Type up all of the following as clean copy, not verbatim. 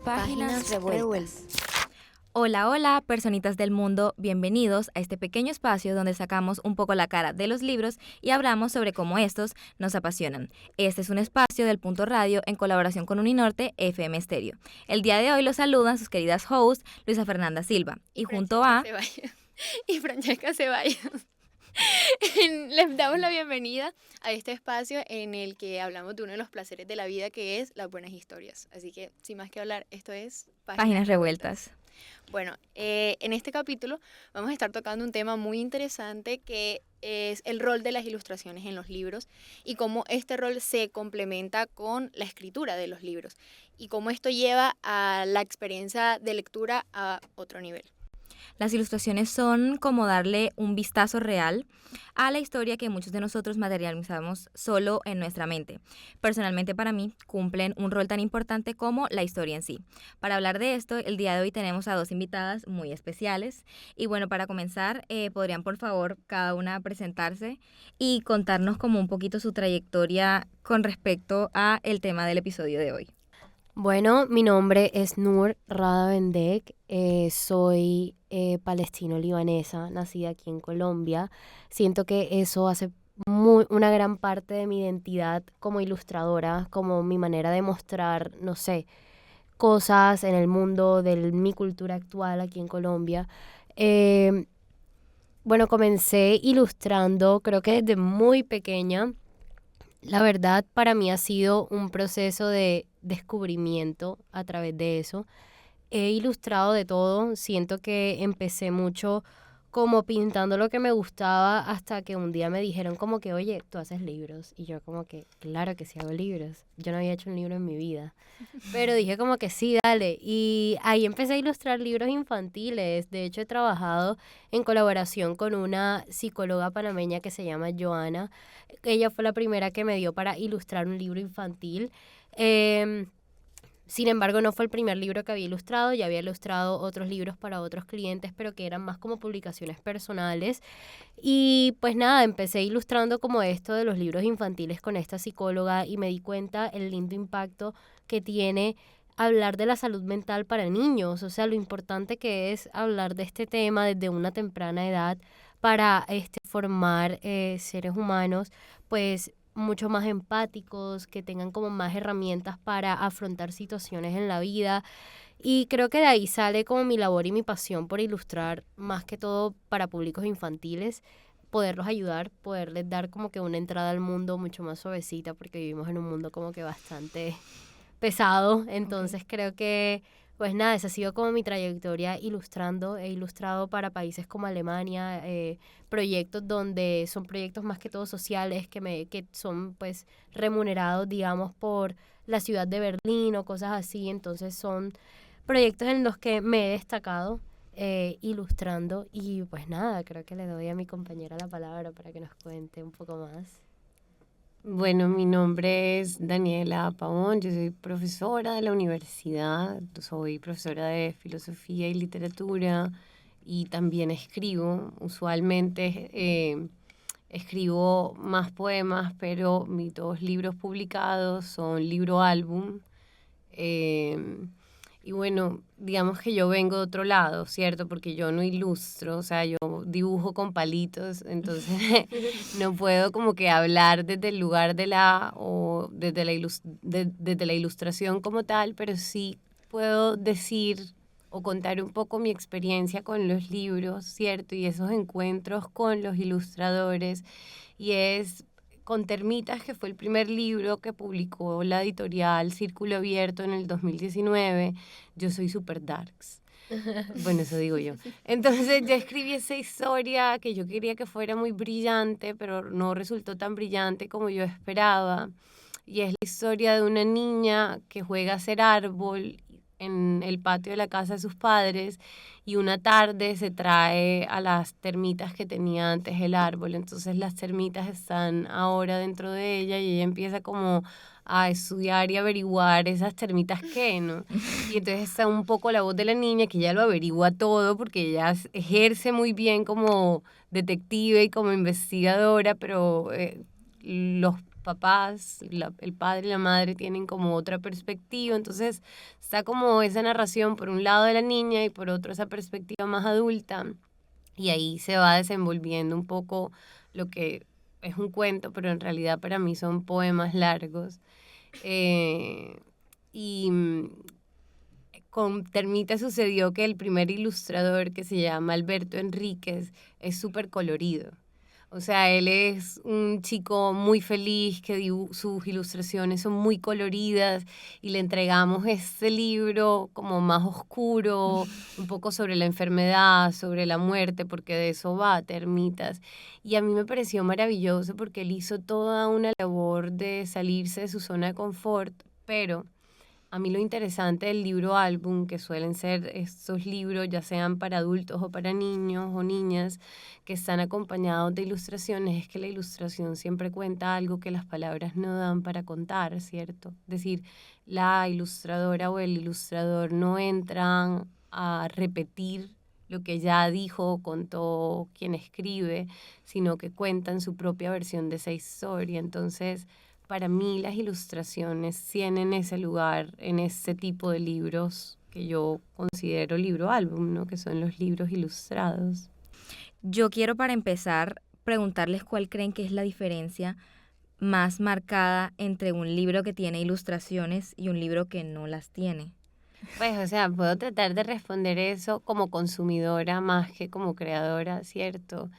Páginas revueltas. Hola, hola, personitas del mundo, bienvenidos a este pequeño espacio donde sacamos un poco la cara de los libros y hablamos sobre cómo estos nos apasionan. Este es un espacio del Punto Radio en colaboración con Uninorte FM Stereo. El día de hoy los saludan sus queridas hosts Luisa Fernanda Silva y junto a... Y Francesca Ceballos. Les damos la bienvenida a este espacio en el que hablamos de uno de los placeres de la vida, que es las buenas historias. Así que, sin más que hablar, esto es Páginas revueltas. Bueno, en este capítulo vamos a estar tocando un tema muy interesante que es el rol de las ilustraciones en los libros y cómo este rol se complementa con la escritura de los libros y cómo esto lleva a la experiencia de lectura a otro nivel. Las ilustraciones son como darle un vistazo real a la historia que muchos de nosotros materializamos solo en nuestra mente. Personalmente para mí cumplen un rol tan importante como la historia en sí. Para hablar de esto, el día de hoy tenemos a dos invitadas muy especiales. Y bueno, para comenzar, ¿podrían por favor cada una presentarse y contarnos como un poquito su trayectoria con respecto a el tema del episodio de hoy? Bueno, mi nombre es Nur Rada Bendek, soy palestino-libanesa, nacida aquí en Colombia. Siento que eso hace una gran parte de mi identidad como ilustradora, como mi manera de mostrar, no sé, cosas en el mundo de mi cultura actual aquí en Colombia. Bueno, comencé ilustrando, creo que desde muy pequeña. La verdad, para mí ha sido un proceso de descubrimiento a través de eso. He ilustrado de todo, siento que empecé mucho como pintando lo que me gustaba hasta que un día me dijeron como que, oye, tú haces libros. Y yo como que, claro que sí hago libros. Yo no había hecho un libro en mi vida. Pero dije como que sí, dale. Y ahí empecé a ilustrar libros infantiles. De hecho, he trabajado en colaboración con una psicóloga panameña que se llama Joana. Ella fue la primera que me dio para ilustrar un libro infantil. Sin embargo, no fue el primer libro que había ilustrado, ya había ilustrado otros libros para otros clientes, pero que eran más como publicaciones personales. Y pues nada, empecé ilustrando como esto de los libros infantiles con esta psicóloga y me di cuenta el lindo impacto que tiene hablar de la salud mental para niños, o sea, lo importante que es hablar de este tema desde una temprana edad para formar seres humanos, pues mucho más empáticos, que tengan como más herramientas para afrontar situaciones en la vida. Y creo que de ahí sale como mi labor y mi pasión por ilustrar, más que todo para públicos infantiles, poderlos ayudar, poderles dar como que una entrada al mundo mucho más suavecita, porque vivimos en un mundo como que bastante pesado. Entonces creo que, pues nada, esa ha sido como mi trayectoria ilustrando. He ilustrado para países como Alemania, proyectos donde son proyectos más que todo sociales que son pues remunerados, digamos, por la ciudad de Berlín o cosas así. Entonces son proyectos en los que me he destacado ilustrando. Y pues nada, creo que le doy a mi compañera la palabra para que nos cuente un poco más. Bueno, mi nombre es Daniela Pavón, yo soy profesora de la universidad, soy profesora de filosofía y literatura y también escribo. Usualmente escribo más poemas, pero mis dos libros publicados son libro álbum. Y bueno, digamos que yo vengo de otro lado, ¿cierto? Porque yo no ilustro, o sea, yo dibujo con palitos, entonces no puedo como que hablar desde el lugar o desde desde la ilustración como tal, pero sí puedo decir o contar un poco mi experiencia con los libros, ¿cierto? Y esos encuentros con los ilustradores, y es con Termitas, que fue el primer libro que publicó la editorial Círculo Abierto en el 2019. Yo soy super darks. Bueno, eso digo yo. Entonces ya escribí esa historia que yo quería que fuera muy brillante, pero no resultó tan brillante como yo esperaba. Y es la historia de una niña que juega a ser árbol en el patio de la casa de sus padres, y una tarde se trae a las termitas que tenía antes el árbol. Entonces las termitas están ahora dentro de ella y ella empieza como a estudiar y averiguar esas termitas qué, ¿no? Y entonces está un poco la voz de la niña, que ella lo averigua todo porque ella ejerce muy bien como detective y como investigadora, pero los papás, el padre y la madre tienen como otra perspectiva, entonces está como esa narración por un lado de la niña y por otro esa perspectiva más adulta, y ahí se va desenvolviendo un poco lo que es un cuento, pero en realidad para mí son poemas largos. Eh, y con Termita sucedió que el primer ilustrador, que se llama Alberto Enríquez, es súper colorido. O sea, él es un chico muy feliz, que sus ilustraciones son muy coloridas, y le entregamos este libro como más oscuro, un poco sobre la enfermedad, sobre la muerte, porque de eso va Termitas. Y a mí me pareció maravilloso porque él hizo toda una labor de salirse de su zona de confort, pero a mí lo interesante del libro álbum, que suelen ser estos libros, ya sean para adultos o para niños o niñas, que están acompañados de ilustraciones, es que la ilustración siempre cuenta algo que las palabras no dan para contar, ¿cierto? Es decir, la ilustradora o el ilustrador no entran a repetir lo que ya dijo o contó quien escribe, sino que cuentan su propia versión de esa historia. Entonces, para mí las ilustraciones tienen ese lugar en este tipo de libros que yo considero libro álbum, ¿no? Que son los libros ilustrados. Yo quiero, para empezar, preguntarles cuál creen que es la diferencia más marcada entre un libro que tiene ilustraciones y un libro que no las tiene. Pues, o sea, puedo tratar de responder eso como consumidora más que como creadora, ¿cierto?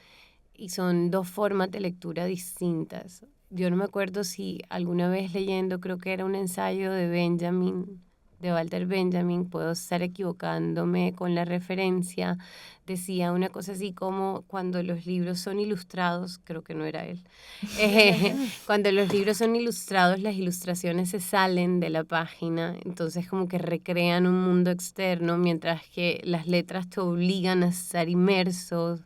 Y son dos formas de lectura distintas. Yo no me acuerdo si alguna vez leyendo, creo que era un ensayo de Benjamin, de Walter Benjamin, puedo estar equivocándome con la referencia, decía una cosa así como cuando los libros son ilustrados, creo que no era él, cuando los libros son ilustrados, las ilustraciones se salen de la página, entonces como que recrean un mundo externo, mientras que las letras te obligan a estar inmersos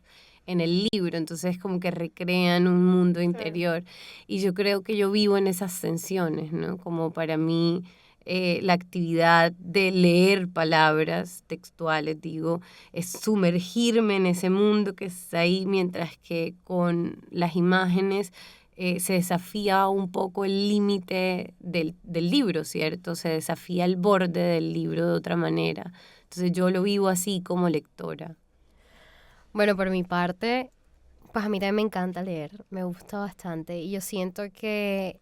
en el libro, entonces como que recrean un mundo interior. Y yo creo que yo vivo en esas tensiones, ¿no? Como para mí la actividad de leer palabras textuales, digo, es sumergirme en ese mundo que está ahí, mientras que con las imágenes se desafía un poco el límite del libro, ¿cierto? Se desafía el borde del libro de otra manera. Entonces yo lo vivo así como lectora. Bueno, por mi parte, pues a mí también me encanta leer, me gusta bastante y yo siento que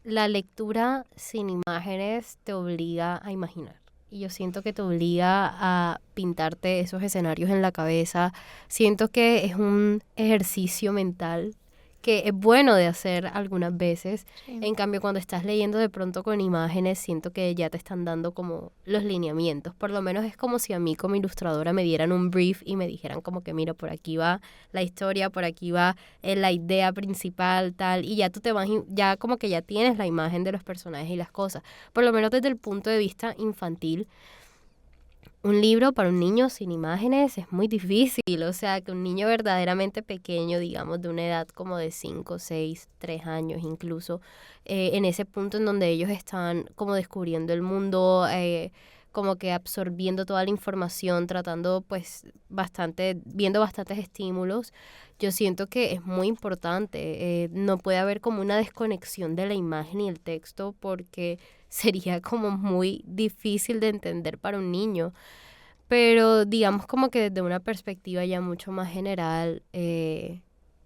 la lectura sin imágenes te obliga a imaginar. Y yo siento que te obliga a pintarte esos escenarios en la cabeza. Siento que es un ejercicio mental que es bueno de hacer algunas veces. Sí. En cambio, cuando estás leyendo de pronto con imágenes, siento que ya te están dando como los lineamientos. Por lo menos es como si a mí como ilustradora me dieran un brief y me dijeran como que mira, por aquí va la historia, por aquí va la idea principal, tal, y ya tú te vas, ya como que ya tienes la imagen de los personajes y las cosas. Por lo menos desde el punto de vista infantil, un libro para un niño sin imágenes es muy difícil, o sea, que un niño verdaderamente pequeño, digamos, de una edad como de 5, 6, 3 años incluso, en ese punto en donde ellos están como descubriendo el mundo, como que absorbiendo toda la información, tratando pues viendo bastantes estímulos, yo siento que es muy importante, no puede haber como una desconexión de la imagen y el texto porque sería como muy difícil de entender para un niño. Pero digamos como que desde una perspectiva ya mucho más general,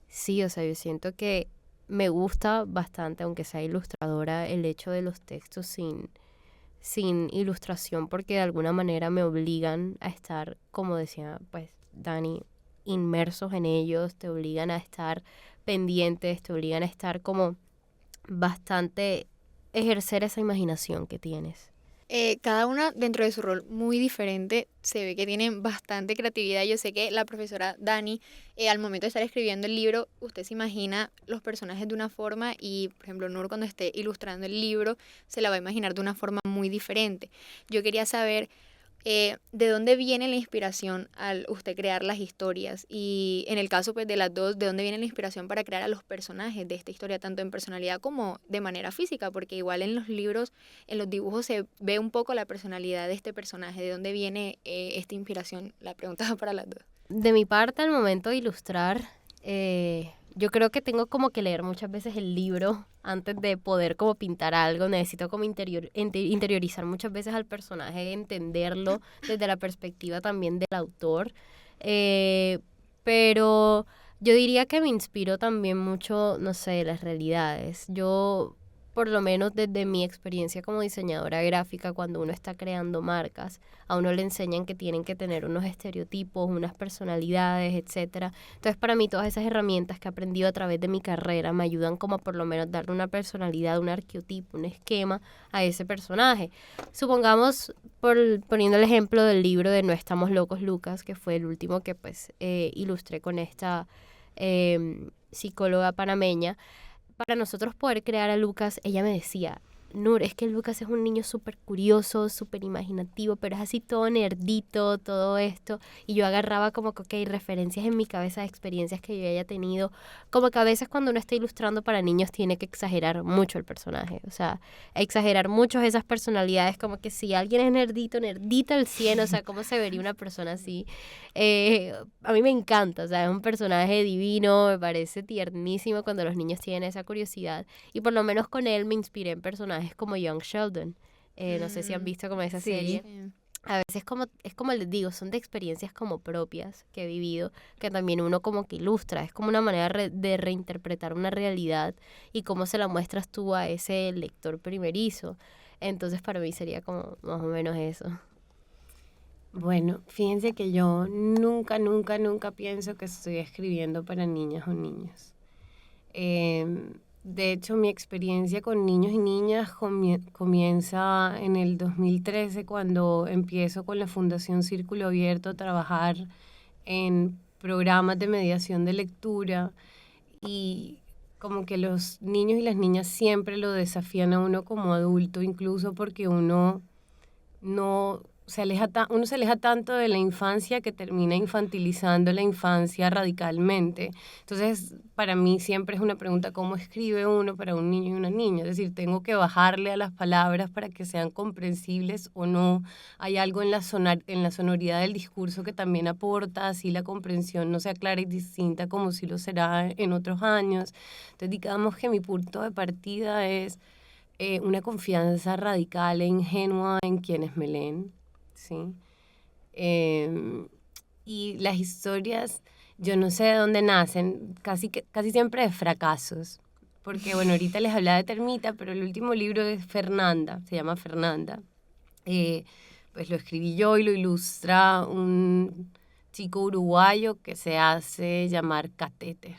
sí, o sea, yo siento que me gusta bastante, aunque sea ilustradora, el hecho de los textos sin ilustración, porque de alguna manera me obligan a estar, como decía pues Dani, inmersos en ellos, te obligan a estar pendientes, te obligan a estar como bastante ejercer esa imaginación que tienes. Cada una dentro de su rol muy diferente, se ve que tienen bastante creatividad. Yo sé que la profesora Dani, al momento de estar escribiendo el libro, usted se imagina los personajes de una forma y, por ejemplo, Nur cuando esté ilustrando el libro, se la va a imaginar de una forma muy diferente. Yo quería saber de dónde viene la inspiración al usted crear las historias y en el caso pues de las dos, de dónde viene la inspiración para crear a los personajes de esta historia, tanto en personalidad como de manera física, porque igual en los libros, en los dibujos se ve un poco la personalidad de este personaje, de dónde viene esta inspiración. La pregunta va para las dos. De mi parte, al momento de ilustrar, yo creo que tengo como que leer muchas veces el libro antes de poder como pintar algo. Necesito como interiorizar muchas veces al personaje, entenderlo desde la perspectiva también del autor. Pero yo diría que me inspiro también mucho, no sé, de las realidades. Yo, por lo menos desde mi experiencia como diseñadora gráfica, cuando uno está creando marcas, a uno le enseñan que tienen que tener unos estereotipos, unas personalidades, etcétera. Entonces, para mí, todas esas herramientas que he aprendido a través de mi carrera me ayudan como a por lo menos darle una personalidad, un arqueotipo, un esquema a ese personaje. Supongamos, poniendo el ejemplo del libro de No estamos locos, Lucas, que fue el último que pues ilustré con esta psicóloga panameña. Para nosotros poder crear a Lucas, ella me decía, Nur, es que Lucas es un niño súper curioso, súper imaginativo, pero es así todo nerdito, todo esto. Y yo agarraba como que, ok, referencias en mi cabeza de experiencias que yo haya tenido. Como que a veces cuando uno está ilustrando para niños tiene que exagerar mucho el personaje. O sea, exagerar mucho esas personalidades, como que si alguien es nerdito, nerdito al 100, o sea, ¿cómo se vería una persona así? A mí me encanta, o sea, es un personaje divino, me parece tiernísimo cuando los niños tienen esa curiosidad. Y por lo menos con él me inspiré en personajes como Young Sheldon. No sé si han visto como esa Sí. serie. A veces es como les digo, son de experiencias como propias que he vivido, que también uno como que ilustra. Es como una manera de reinterpretar una realidad y cómo se la muestras tú a ese lector primerizo. Entonces para mí sería como más o menos eso. Bueno, fíjense que yo nunca, nunca, nunca pienso que estoy escribiendo para niñas o niños. De hecho, mi experiencia con niños y niñas comienza en el 2013 cuando empiezo con la Fundación Círculo Abierto a trabajar en programas de mediación de lectura y como que los niños y las niñas siempre lo desafían a uno como adulto, incluso porque uno no uno se aleja tanto de la infancia que termina infantilizando la infancia radicalmente. Entonces, para mí siempre es una pregunta, ¿cómo escribe uno para un niño y una niña? Es decir, tengo que bajarle a las palabras para que sean comprensibles o no. Hay algo en la sonoridad del discurso que también aporta, así la comprensión no sea clara y distinta como si lo será en otros años. Entonces, digamos que mi punto de partida es una confianza radical e ingenua en quienes me leen, ¿sí? Y las historias, yo no sé de dónde nacen, casi siempre de fracasos. Porque, bueno, ahorita les hablaba de Termita, pero el último libro es Fernanda, se llama Fernanda. Pues lo escribí yo y lo ilustra un chico uruguayo que se hace llamar Catéter.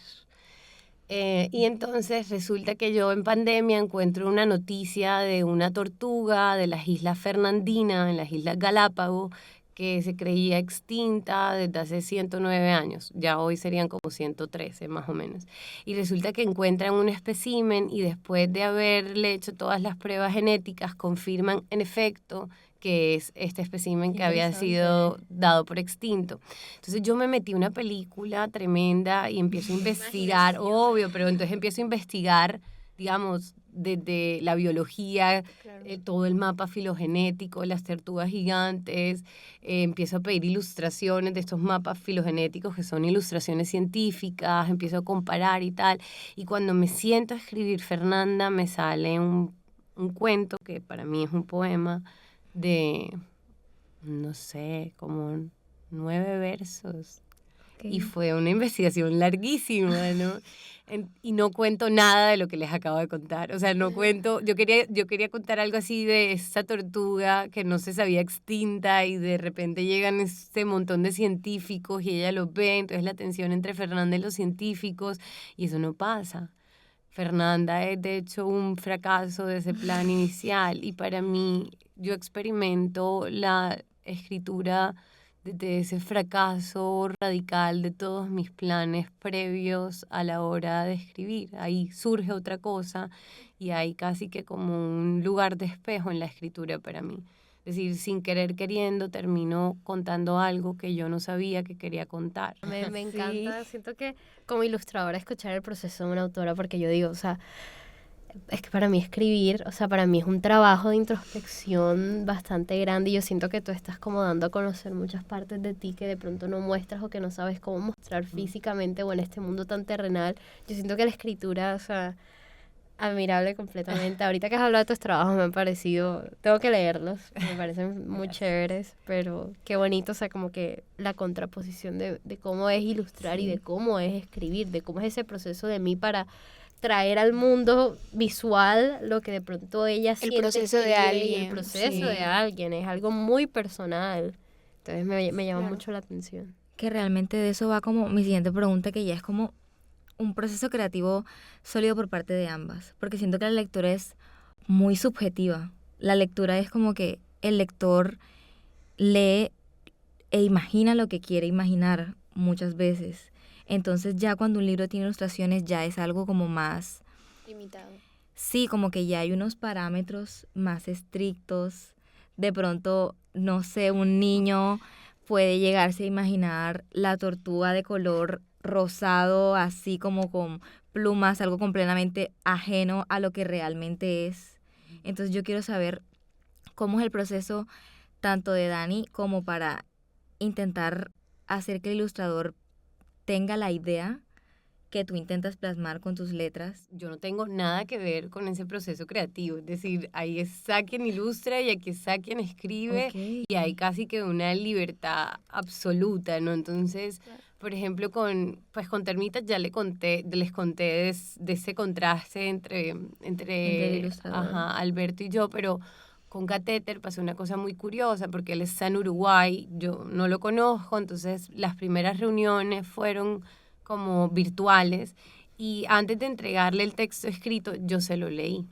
Y entonces resulta que yo en pandemia encuentro una noticia de una tortuga de las Islas Fernandinas, en las Islas Galápagos, que se creía extinta desde hace 109 años. Ya hoy serían como 113 más o menos. Y resulta que encuentran un espécimen y después de haberle hecho todas las pruebas genéticas, confirman en efecto que es este espécimen que había sido dado por extinto. Entonces yo me metí una película tremenda y empiezo a investigar, obvio, pero entonces empiezo a investigar, digamos, desde la biología, todo el mapa filogenético, las tortugas gigantes, empiezo a pedir ilustraciones de estos mapas filogenéticos que son ilustraciones científicas, empiezo a comparar y tal, y cuando me siento a escribir Fernanda me sale un cuento que para mí es un poema de, no sé, como 9 versos. Y fue una investigación larguísima, ¿no? Y no cuento nada de lo que les acabo de contar. O sea, no cuento, yo quería contar algo así de esa tortuga que no se sabía extinta y de repente llegan este montón de científicos y ella los ve, entonces la tensión entre Fernanda y los científicos, y eso no pasa. Fernanda es de hecho un fracaso de ese plan inicial y para mí yo experimento la escritura de ese fracaso radical de todos mis planes previos a la hora de escribir. Ahí surge otra cosa y hay casi que como un lugar de espejo en la escritura para mí. Es decir, sin querer queriendo termino contando algo que yo no sabía que quería contar. Me encanta, siento que como ilustradora escuchar el proceso de una autora, porque yo digo, o sea, Es que para mí escribir, o sea, para mí es un trabajo de introspección bastante grande y yo siento que tú estás como dando a conocer muchas partes de ti que de pronto no muestras o que no sabes cómo mostrar físicamente o en este mundo tan terrenal. Yo siento que la escritura, o sea, admirable completamente. Ahorita que has hablado de tus trabajos me han parecido, tengo que leerlos, me parecen muy chéveres, pero qué bonito, o sea, como que la contraposición de cómo es ilustrar y de cómo es escribir, de cómo es ese proceso de mí para traer al mundo visual lo que de pronto ella siente. El proceso de escribe, y el alguien. proceso Sí. de alguien, es algo muy personal. Entonces me llama Claro. mucho la atención. Que realmente de eso va como mi siguiente pregunta, que ya es como un proceso creativo sólido por parte de ambas, porque siento que la lectura es muy subjetiva. La lectura es como que el lector lee e imagina lo que quiere imaginar muchas veces. Entonces ya cuando un libro tiene ilustraciones ya es algo como más, Limitado. sí, como que ya hay unos parámetros más estrictos. De pronto, no sé, un niño puede llegarse a imaginar la tortuga de color rosado, así como con plumas, algo completamente ajeno a lo que realmente es. Entonces yo quiero saber cómo es el proceso tanto de Dani como para intentar hacer que el ilustrador tenga la idea que tú intentas plasmar con tus letras. Yo no tengo nada que ver con ese proceso creativo, es decir, ahí está quien ilustra y aquí está quien escribe y hay casi que una libertad absoluta, ¿no? Entonces, por ejemplo, con Termitas ya les conté de ese contraste Entre el entre ilustrador. Alberto y yo, pero con Catéter pasó una cosa muy curiosa porque él está en Uruguay, yo no lo conozco, entonces las primeras reuniones fueron como virtuales y antes de entregarle el texto escrito yo se lo leí.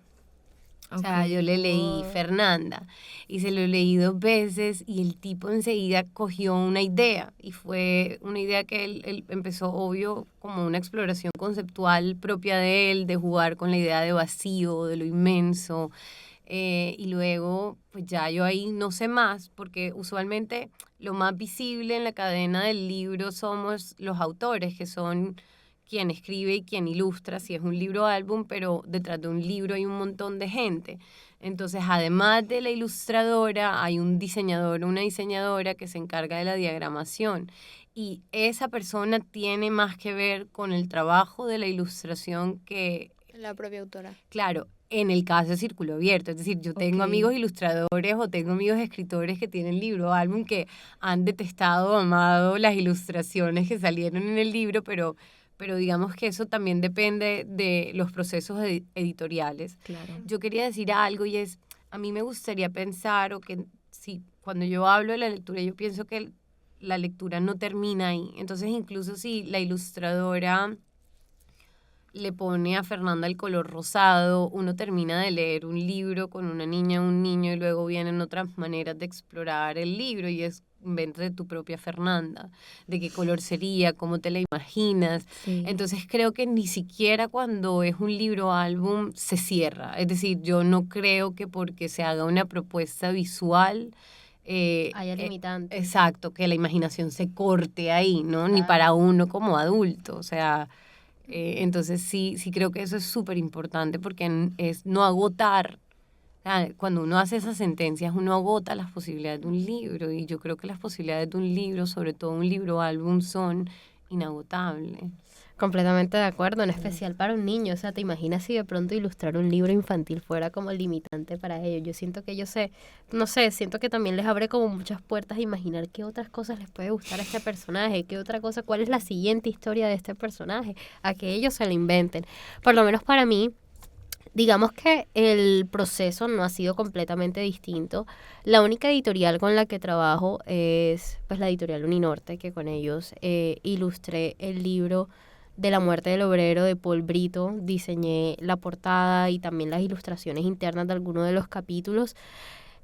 O sea, yo le leí Fernanda y se lo leí 2 veces y el tipo enseguida cogió una idea y fue una idea que él empezó, obvio, como una exploración conceptual propia de él, de jugar con la idea de vacío, de lo inmenso. Y luego, pues ya yo ahí no sé más, porque usualmente lo más visible en la cadena del libro somos los autores, que son quien escribe y quien ilustra, si es un libro álbum, pero detrás de un libro hay un montón de gente. Entonces, además de la ilustradora, hay un diseñador o una diseñadora que se encarga de la diagramación. Y esa persona tiene más que ver con el trabajo de la ilustración que, La propia autora. claro, en el caso de Círculo Abierto. Es decir, yo tengo Ok. amigos ilustradores o tengo amigos escritores que tienen libro álbum que han detestado o amado las ilustraciones que salieron en el libro, pero digamos que eso también depende de los procesos editoriales. Claro. Yo quería decir algo y es, a mí me gustaría pensar, o que si cuando yo hablo de la lectura, yo pienso que la lectura no termina ahí. Entonces, incluso si la ilustradora le pone a Fernanda el color rosado, uno termina de leer un libro con una niña o un niño y luego vienen otras maneras de explorar el libro y es inventa de tu propia Fernanda, de qué color sería, cómo te la imaginas. Sí. Entonces creo que ni siquiera cuando es un libro álbum se cierra. Es decir, yo no creo que porque se haga una propuesta visual Haya limitantes. exacto, que la imaginación se corte ahí, ¿no? Ni para uno como adulto, o sea, entonces sí creo que eso es súper importante porque es no agotar. O sea, cuando uno hace esas sentencias, uno agota las posibilidades de un libro y yo creo que las posibilidades de un libro, sobre todo un libro álbum, son inagotables. Completamente de acuerdo, en especial para un niño. O sea, ¿te imaginas si de pronto ilustrar un libro infantil fuera como limitante para ellos? Yo siento que no sé, siento que también les abre como muchas puertas a imaginar qué otras cosas les puede gustar a este personaje, qué otra cosa, cuál es la siguiente historia de este personaje, a que ellos se lo inventen. Por lo menos para mí, digamos que el proceso no ha sido completamente distinto. La única editorial con la que trabajo es pues la editorial Uninorte, que con ellos ilustré el libro de La muerte del obrero de Paul Brito, diseñé la portada y también las ilustraciones internas de algunos de los capítulos.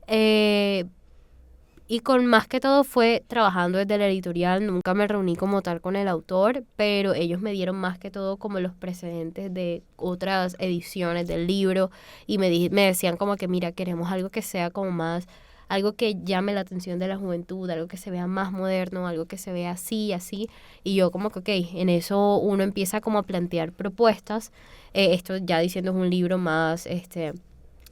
Y con más que todo fue trabajando desde la editorial, nunca me reuní como tal con el autor, pero ellos me dieron más que todo como los precedentes de otras ediciones del libro y me decían como que mira, queremos algo que sea como más algo que llame la atención de la juventud, algo que se vea más moderno, algo que se vea así, así, y yo como que, ok, en eso uno empieza como a plantear propuestas, esto ya diciendo es un libro más,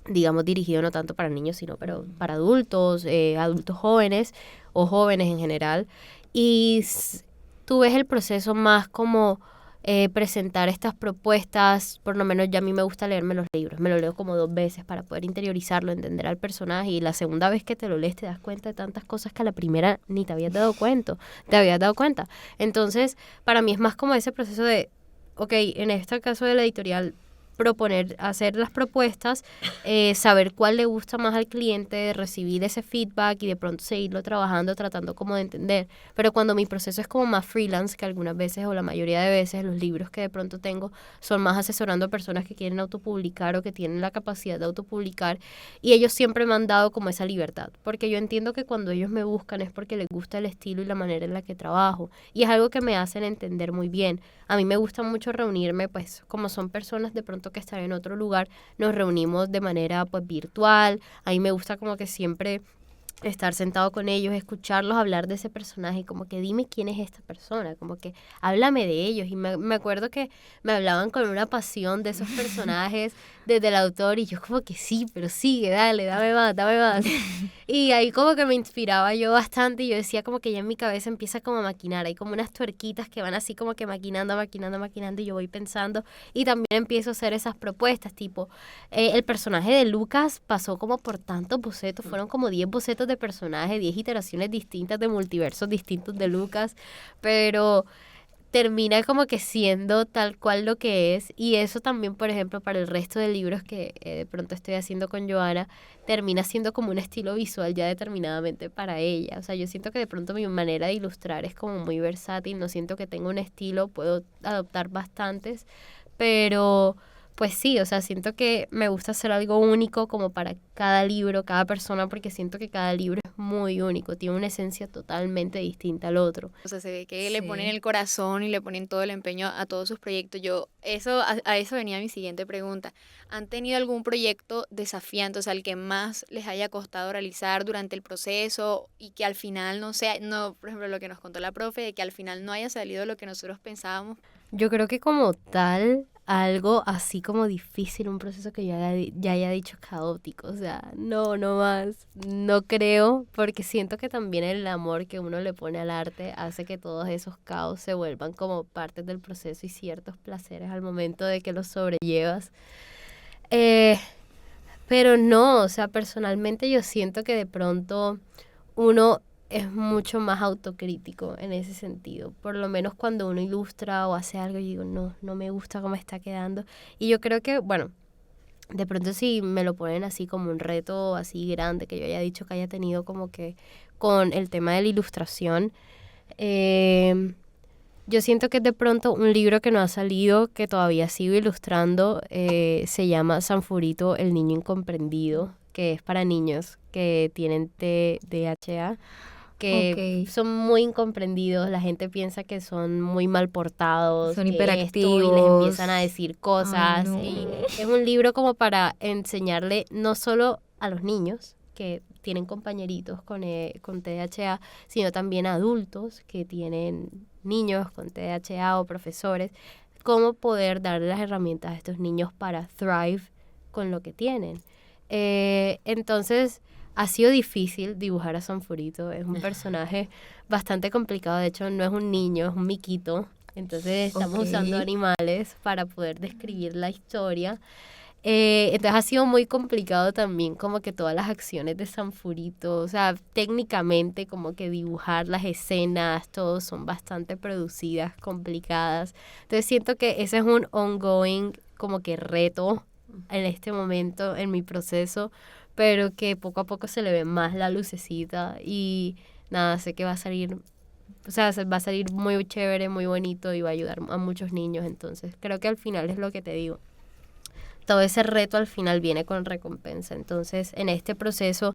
digamos, dirigido no tanto para niños, sino para adultos, adultos jóvenes o jóvenes en general, y tú ves el proceso más como presentar estas propuestas. Por lo menos ya a mí me gusta leerme los libros, me lo leo como 2 veces para poder interiorizarlo, entender al personaje, y la segunda vez que te lo lees te das cuenta de tantas cosas que a la primera ni te habías dado cuenta. Entonces, para mí es más como ese proceso de, ok, en este caso de la editorial, proponer, hacer las propuestas, saber cuál le gusta más al cliente, recibir ese feedback y de pronto seguirlo trabajando, tratando como de entender. Pero cuando mi proceso es como más freelance, que algunas veces o la mayoría de veces los libros que de pronto tengo son más asesorando a personas que quieren autopublicar o que tienen la capacidad de autopublicar, y ellos siempre me han dado como esa libertad, porque yo entiendo que cuando ellos me buscan es porque les gusta el estilo y la manera en la que trabajo, y es algo que me hacen entender muy bien. A mí me gusta mucho reunirme, pues como son personas de pronto que están en otro lugar, nos reunimos de manera pues virtual. A mí me gusta como que siempre estar sentado con ellos, escucharlos hablar de ese personaje, como que dime quién es esta persona, como que háblame de ellos. Y me acuerdo que me hablaban con una pasión de esos personajes desde el autor, y yo como que sí, pero sigue, dale, dame más. Y ahí como que me inspiraba yo bastante, y yo decía como que ya en mi cabeza empieza como a maquinar, hay como unas tuerquitas que van así como que maquinando, y yo voy pensando, y también empiezo a hacer esas propuestas, tipo, el personaje de Lucas pasó como por tantos bocetos, fueron como 10 bocetos de personaje, 10 iteraciones distintas de multiversos distintos de Lucas, pero termina como que siendo tal cual lo que es. Y eso también, por ejemplo, para el resto de libros que de pronto estoy haciendo con Joana, termina siendo como un estilo visual ya determinadamente para ella. O sea, yo siento que de pronto mi manera de ilustrar es como muy versátil, no siento que tenga un estilo, puedo adoptar bastantes, pero pues sí, o sea, siento que me gusta hacer algo único como para cada libro, cada persona, porque siento que cada libro es muy único, tiene una esencia totalmente distinta al otro. O sea, se ve que Sí. le ponen el corazón y le ponen todo el empeño a todos sus proyectos. A eso venía mi siguiente pregunta. ¿Han tenido algún proyecto desafiante, o sea, el que más les haya costado realizar durante el proceso y que al final no sea, no, por ejemplo, lo que nos contó la profe, de que al final no haya salido lo que nosotros pensábamos? Yo creo que como tal, algo así como difícil, un proceso que ya haya dicho caótico, o sea, no más, no creo, porque siento que también el amor que uno le pone al arte hace que todos esos caos se vuelvan como partes del proceso y ciertos placeres al momento de que los sobrellevas. Eh, pero no, o sea, personalmente yo siento que de pronto uno es mucho más autocrítico en ese sentido. Por lo menos cuando uno ilustra o hace algo, yo digo, no me gusta cómo está quedando. Y yo creo que, bueno, de pronto si me lo ponen así como un reto así grande, que yo haya dicho que haya tenido como que con el tema de la ilustración, yo siento que de pronto un libro que no ha salido, que todavía sigo ilustrando, se llama Sanfurito, el niño incomprendido, que es para niños que tienen TDAH, que Ok. son muy incomprendidos. La gente piensa que son muy mal portados, Son que esto, y les hiperactivos. empiezan a decir Ay, cosas. no. Y es un libro como para enseñarle no solo a los niños que tienen compañeritos con TDAH, sino también a adultos que tienen niños con TDAH o profesores, cómo poder darle las herramientas a estos niños para thrive con lo que tienen. Entonces, ha sido difícil dibujar a Sanfurito, es un personaje bastante complicado, de hecho no es un niño, es un miquito, entonces estamos usando Ok. animales para poder describir la historia. Entonces ha sido muy complicado también como que todas las acciones de Sanfurito, o sea, técnicamente como que dibujar las escenas, todos son bastante producidas, complicadas. Entonces siento que ese es un ongoing como que reto en este momento en mi proceso, pero que poco a poco se le ve más la lucecita y nada, sé que va a salir, o sea, va a salir muy chévere, muy bonito y va a ayudar a muchos niños. Entonces creo que al final es lo que te digo, todo ese reto al final viene con recompensa. Entonces, en este proceso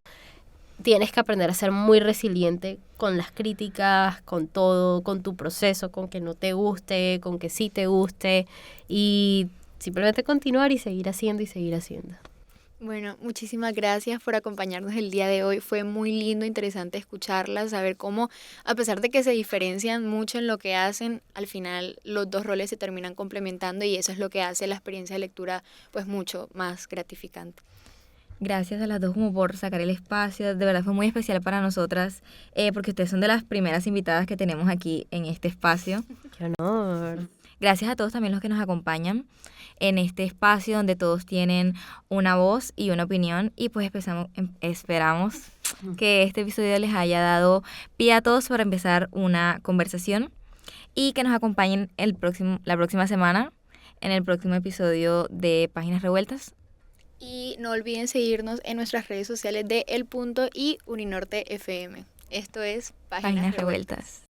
tienes que aprender a ser muy resiliente con las críticas, con todo, con tu proceso, con que no te guste, con que sí te guste, y simplemente continuar y seguir haciendo y seguir haciendo. Bueno, muchísimas gracias por acompañarnos el día de hoy. Fue muy lindo, interesante escucharlas, saber cómo, a pesar de que se diferencian mucho en lo que hacen, al final los dos roles se terminan complementando y eso es lo que hace la experiencia de lectura pues mucho más gratificante. Gracias a las dos como por sacar el espacio, de verdad fue muy especial para nosotras, porque ustedes son de las primeras invitadas que tenemos aquí en este espacio. ¡Qué honor! Gracias a todos también los que nos acompañan en este espacio donde todos tienen una voz y una opinión y pues esperamos que este episodio les haya dado pie a todos para empezar una conversación y que nos acompañen la próxima semana en el próximo episodio de Páginas Revueltas. Y no olviden seguirnos en nuestras redes sociales de El Punto y Uninorte FM. Esto es Páginas Revueltas.